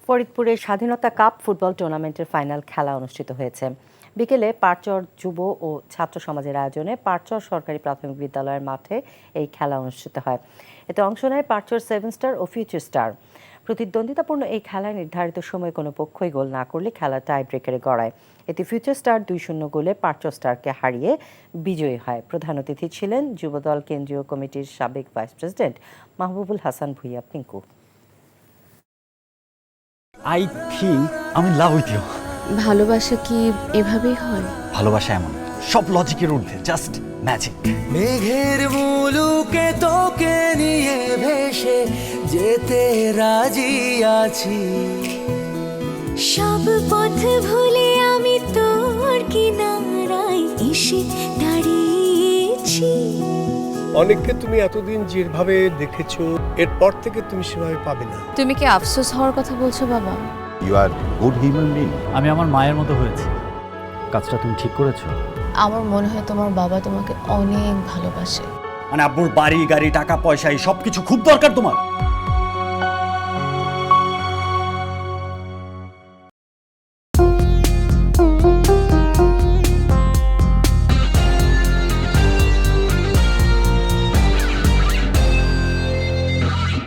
ফরিদপুরে স্বাধীনতা cup football টুর্নামেন্টের ফাইনাল খেলা অনুষ্ঠিত হয়েছে। বিকেলে পারচর যুব ও ছাত্র সমাজের আয়োজনে পারচর সরকারি প্রাথমিক বিদ্যালয়ের মাঠে এই খেলা অনুষ্ঠিত হয়। এতে অংশ নেয় পারচর 7 স্টার ও ফিউচার স্টার। প্রতিদ্বন্দ্বিতাপূর্ণ এই খেলায় নির্ধারিত সময়ে কোনো পক্ষই গোল না করলে খেলা টাই ব্রেকারে গড়ায়। এতে ফিউচার স্টার 2-0 গোলে পারচর স্টারকে হারিয়ে বিজয়ী হয়। প্রধান অতিথি ছিলেন যুবদল কেন্দ্রীয় কমিটির সাবেক vice president Mahbubul Hasan Bhuiyan Pinku. I think আমি লাভ উইথ ইউ। ভালোবাসা কি এভাবেই হয়? ভালোবাসা এমন সব লজিকের ঊর্ধ্বে, জাস্ট ম্যাজিক। মেঘের মুলুকে তোকে নিয়ে ভেসে যেতে রাজি আছি, সব পথ ভুলে আমি তোর কিনারায় এসে দাঁড়িয়েছি। অনেককে তুমি এতদিন যেভাবে দেখেছো, এরপর থেকে তুমি সেভাবে পাবে না। তুমি কি আফসোস হওয়ার কথা বলছো বাবা? You are good human being. আমি আমার মায়ের মতো হয়েছি। কাজটা তুমি ঠিক করেছো। আমার মনে হয় তোমার বাবা তোমাকে অনেক ভালোবাসে। মানে আব্বুর বাড়ি গাড়ি টাকা পয়সা এই সবকিছু খুব দরকার তোমার।